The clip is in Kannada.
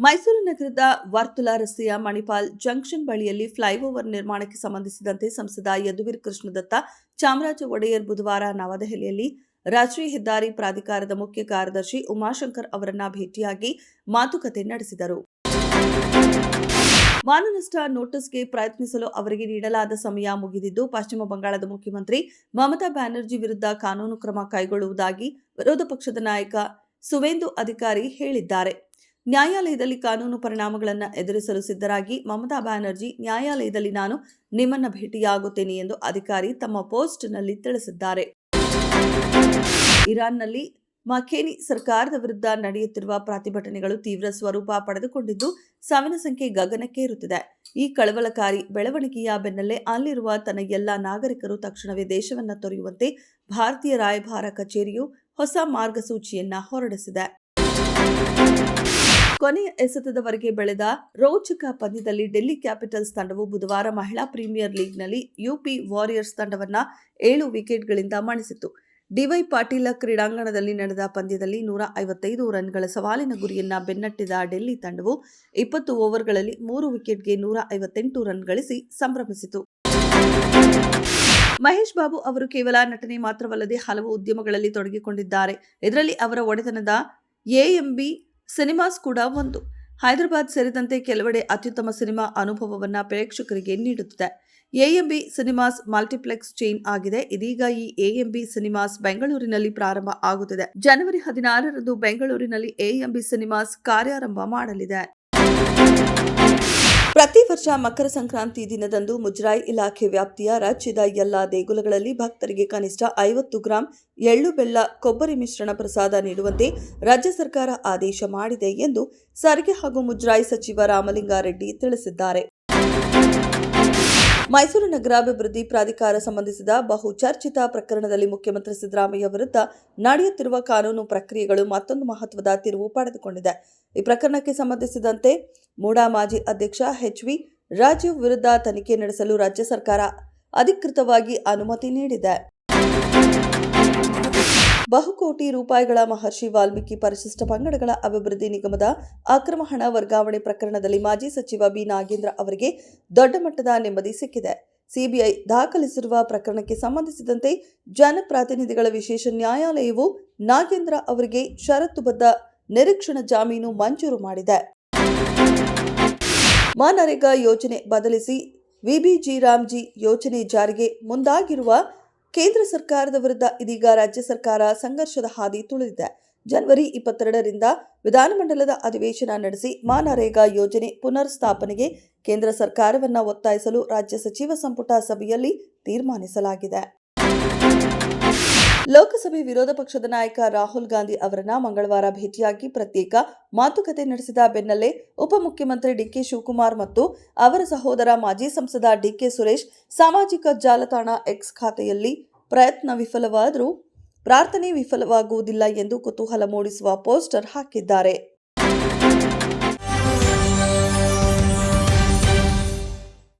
ಮೈಸೂರು ನಗರದ ವರ್ತುಲ ರಸ್ತೆಯ ಮಣಿಪಾಲ್ ಜಂಕ್ಷನ್ ಬಳಿಯಲ್ಲಿ ಫ್ಲೈಓವರ್ ನಿರ್ಮಾಣಕ್ಕೆ ಸಂಬಂಧಿಸಿದಂತೆ ಸಂಸದ ಯದುವೀರ್ ಕೃಷ್ಣದತ್ತ ಚಾಮರಾಜ ಒಡೆಯರ್ ಬುಧವಾರ ನವದೆಹಲಿಯಲ್ಲಿ ರಾಷ್ಟ್ರೀಯ ಹೆದ್ದಾರಿ ಪ್ರಾಧಿಕಾರದ ಮುಖ್ಯ ಕಾರ್ಯದರ್ಶಿ ಉಮಾಶಂಕರ್ ಅವರನ್ನ ಭೇಟಿಯಾಗಿ ಮಾತುಕತೆ ನಡೆಸಿದರು. ಮಾನನಷ್ಟ ನೋಟಿಸ್ಗೆ ಪ್ರಯತ್ನಿಸಲು ಅವರಿಗೆ ನೀಡಲಾದ ಸಮಯ ಮುಗಿದಿದ್ದು, ಪಶ್ಚಿಮ ಬಂಗಾಳದ ಮುಖ್ಯಮಂತ್ರಿ ಮಮತಾ ಬ್ಯಾನರ್ಜಿ ವಿರುದ್ಧ ಕಾನೂನು ಕ್ರಮ ಕೈಗೊಳ್ಳುವುದಾಗಿ ವಿರೋಧ ಪಕ್ಷದ ನಾಯಕ ಸುವೇಂದು ಅಧಿಕಾರಿ ಹೇಳಿದ್ದಾರೆ. ನ್ಯಾಯಾಲಯದಲ್ಲಿ ಕಾನೂನು ಪರಿಣಾಮಗಳನ್ನು ಎದುರಿಸಲು ಸಿದ್ಧರಾಗಿ ಮಮತಾ ಬ್ಯಾನರ್ಜಿ, ನ್ಯಾಯಾಲಯದಲ್ಲಿ ನಾನು ನಿಮ್ಮನ್ನ ಭೇಟಿಯಾಗುತ್ತೇನೆ ಎಂದು ಅಧಿಕಾರಿ ತಮ್ಮ ಪೋಸ್ಟ್ನಲ್ಲಿ ತಿಳಿಸಿದ್ದಾರೆ. ಇರಾನ್ನಲ್ಲಿ ಮಖೇನಿ ಸರ್ಕಾರದ ವಿರುದ್ಧ ನಡೆಯುತ್ತಿರುವ ಪ್ರತಿಭಟನೆಗಳು ತೀವ್ರ ಸ್ವರೂಪ ಪಡೆದುಕೊಂಡಿದ್ದು, ಸಾವಿನ ಸಂಖ್ಯೆ ಗಗನಕ್ಕೇರುತ್ತಿದೆ. ಈ ಕಳವಳಕಾರಿ ಬೆಳವಣಿಗೆಯ ಬೆನ್ನಲ್ಲೇ ಅಲ್ಲಿರುವ ತನ್ನ ಎಲ್ಲ ನಾಗರಿಕರು ತಕ್ಷಣವೇ ದೇಶವನ್ನು ತೊರೆಯುವಂತೆ ಭಾರತೀಯ ರಾಯಭಾರ ಕಚೇರಿಯು ಹೊಸ ಮಾರ್ಗಸೂಚಿಯನ್ನ ಹೊರಡಿಸಿದೆ. ಕೊನೆಯ ಎಸೆತದವರೆಗೆ ಬೆಳೆದ ರೋಚಕ ಪಂದ್ಯದಲ್ಲಿ ಡೆಲ್ಲಿ ಕ್ಯಾಪಿಟಲ್ಸ್ ತಂಡವು ಬುಧವಾರ ಮಹಿಳಾ ಪ್ರೀಮಿಯರ್ ಲೀಗ್ನಲ್ಲಿ ಯುಪಿ ವಾರಿಯರ್ಸ್ ತಂಡವನ್ನು 7 ವಿಕೆಟ್ಗಳಿಂದ ಮಣಿಸಿತು. ಡಿವೈ ಪಾಟೀಲ ಕ್ರೀಡಾಂಗಣದಲ್ಲಿ ನಡೆದ ಪಂದ್ಯದಲ್ಲಿ 155 ರನ್ಗಳ ಸವಾಲಿನ ಗುರಿಯನ್ನ ಬೆನ್ನಟ್ಟಿದ ಡೆಲ್ಲಿ ತಂಡವು 20 ಓವರ್ಗಳಲ್ಲಿ 3 ವಿಕೆಟ್ಗೆ 158 ರನ್ ಗಳಿಸಿ ಸಂಭ್ರಮಿಸಿತು. ಮಹೇಶ್ ಬಾಬು ಅವರು ಕೇವಲ ನಟನೆ ಮಾತ್ರವಲ್ಲದೆ ಹಲವು ಉದ್ಯಮಗಳಲ್ಲಿ ತೊಡಗಿಕೊಂಡಿದ್ದಾರೆ. ಇದರಲ್ಲಿ ಅವರ ಒಡೆತನದ ಎಎಂಬಿ ಸಿನಿಮಾಸ್ ಕೂಡ ಒಂದು. ಹೈದರಾಬಾದ್ ಸೇರಿದಂತೆ ಕೆಲವೆಡೆ ಅತ್ಯುತ್ತಮ ಸಿನಿಮಾ ಅನುಭವವನ್ನು ಪ್ರೇಕ್ಷಕರಿಗೆ ನೀಡುತ್ತಿದೆ. ಎಎಂಬಿ ಸಿನಿಮಾಸ್ ಮಲ್ಟಿಪ್ಲೆಕ್ಸ್ ಚೈನ್ ಆಗಿದೆ. ಇದೀಗ ಈ ಎಎಂಬಿ ಸಿನಿಮಾಸ್ ಬೆಂಗಳೂರಿನಲ್ಲಿ ಪ್ರಾರಂಭ ಆಗುತ್ತಿದೆ. ಜನವರಿ 16ರಂದು ಬೆಂಗಳೂರಿನಲ್ಲಿ ಎಎಂಬಿ ಸಿನಿಮಾಸ್ ಕಾರ್ಯಾರಂಭ ಮಾಡಲಿದೆ. ಪ್ರತಿ ವರ್ಷ ಮಕರ ಸಂಕ್ರಾಂತಿ ದಿನದಂದು ಮುಜರಾಯಿ ಇಲಾಖೆ ವ್ಯಾಪ್ತಿಯ ರಾಜ್ಯದ ಎಲ್ಲಾ ದೇಗುಲಗಳಲ್ಲಿ ಭಕ್ತರಿಗೆ ಕನಿಷ್ಠ 50 ಗ್ರಾಂ ಎಳ್ಳು ಬೆಲ್ಲ ಕೊಬ್ಬರಿ ಮಿಶ್ರಣ ಪ್ರಸಾದ ನೀಡುವಂತೆ ರಾಜ್ಯ ಸರ್ಕಾರ ಆದೇಶ ಮಾಡಿದೆ ಎಂದು ಸಾರಿಗೆ ಹಾಗೂ ಮುಜರಾಯಿ ಸಚಿವ ರಾಮಲಿಂಗಾರೆಡ್ಡಿ ತಿಳಿಸಿದ್ದಾರೆ. ಮೈಸೂರು ನಗರಾಭಿವೃದ್ಧಿ ಪ್ರಾಧಿಕಾರ ಸಂಬಂಧಿಸಿದ ಬಹುಚರ್ಚಿತ ಪ್ರಕರಣದಲ್ಲಿ ಮುಖ್ಯಮಂತ್ರಿ ಸಿದ್ದರಾಮಯ್ಯ ವಿರುದ್ಧ ನಡೆಯುತ್ತಿರುವ ಕಾನೂನು ಪ್ರಕ್ರಿಯೆಗಳು ಮತ್ತೊಂದು ಮಹತ್ವದ ತಿರುವು ಪಡೆದುಕೊಂಡಿದೆ. ಈ ಪ್ರಕರಣಕ್ಕೆ ಸಂಬಂಧಿಸಿದಂತೆ ಮೂಡಾ ಮಾಜಿ ಅಧ್ಯಕ್ಷ ಎಚ್.ವಿ. ರಾಜೀವ್ ವಿರುದ್ಧ ತನಿಖೆ ನಡೆಸಲು ರಾಜ್ಯ ಸರ್ಕಾರ ಅಧಿಕೃತವಾಗಿ ಅನುಮತಿ ನೀಡಿದೆ. ಬಹುಕೋಟಿ ರೂಪಾಯಿಗಳ ಮಹರ್ಷಿ ವಾಲ್ಮೀಕಿ ಪರಿಶಿಷ್ಟ ಪಂಗಡಗಳ ಅಭಿವೃದ್ಧಿ ನಿಗಮದ ಅಕ್ರಮ ಹಣ ವರ್ಗಾವಣೆ ಪ್ರಕರಣದಲ್ಲಿ ಮಾಜಿ ಸಚಿವ ಬಿ. ನಾಗೇಂದ್ರ ಅವರಿಗೆ ದೊಡ್ಡ ಮಟ್ಟದ ನೆಮ್ಮದಿ ಸಿಕ್ಕಿದೆ. ಸಿಬಿಐ ದಾಖಲಿಸಿರುವ ಪ್ರಕರಣಕ್ಕೆ ಸಂಬಂಧಿಸಿದಂತೆ ಜನಪ್ರತಿನಿಧಿಗಳ ವಿಶೇಷ ನ್ಯಾಯಾಲಯವು ನಾಗೇಂದ್ರ ಅವರಿಗೆ ಷರತ್ತುಬದ್ಧ ನಿರೀಕ್ಷಣಾ ಜಾಮೀನು ಮಂಜೂರು ಮಾಡಿದೆ. ಮನರೇಗಾ ಯೋಜನೆ ಬದಲಿಸಿ ವಿಬಿಜಿ ರಾಮ್ಜಿ ಯೋಜನೆ ಜಾರಿಗೆ ಮುಂದಾಗಿರುವ ಕೇಂದ್ರ ಸರ್ಕಾರದ ವಿರುದ್ಧ ಇದೀಗ ರಾಜ್ಯ ಸರ್ಕಾರ ಸಂಘರ್ಷದ ಹಾದಿ ತುಳಿದಿದೆ. ಜನವರಿ 22ರಿಂದ ವಿಧಾನಮಂಡಲದ ಅಧಿವೇಶನ ನಡೆಸಿ ಮನರೇಗಾ ಯೋಜನೆ ಪುನರ್ ಸ್ಥಾಪನೆಗೆ ಕೇಂದ್ರ ಸರ್ಕಾರವನ್ನು ಒತ್ತಾಯಿಸಲು ರಾಜ್ಯ ಸಚಿವ ಸಂಪುಟ ಸಭೆಯಲ್ಲಿ ತೀರ್ಮಾನಿಸಲಾಗಿದೆ. ಲೋಕಸಭೆ ವಿರೋಧ ಪಕ್ಷದ ನಾಯಕ ರಾಹುಲ್ ಗಾಂಧಿ ಅವರನ್ನ ಮಂಗಳವಾರ ಭೇಟಿಯಾಗಿ ಪ್ರತ್ಯೇಕ ಮಾತುಕತೆ ನಡೆಸಿದ ಬೆನ್ನಲ್ಲೇ ಉಪಮುಖ್ಯಮಂತ್ರಿ ಡಿಕೆ ಶಿವಕುಮಾರ್ ಮತ್ತು ಅವರ ಸಹೋದರ ಮಾಜಿ ಸಂಸದ ಡಿಕೆ ಸುರೇಶ್ ಸಾಮಾಜಿಕ ಜಾಲತಾಣ ಎಕ್ಸ್ ಖಾತೆಯಲ್ಲಿ ಪ್ರಯತ್ನ ವಿಫಲವಾದರೂ ಪ್ರಾರ್ಥನೆ ವಿಫಲವಾಗುವುದಿಲ್ಲ ಎಂದು ಕುತೂಹಲ ಮೂಡಿಸುವ ಪೋಸ್ಟರ್ ಹಾಕಿದ್ದಾರೆ.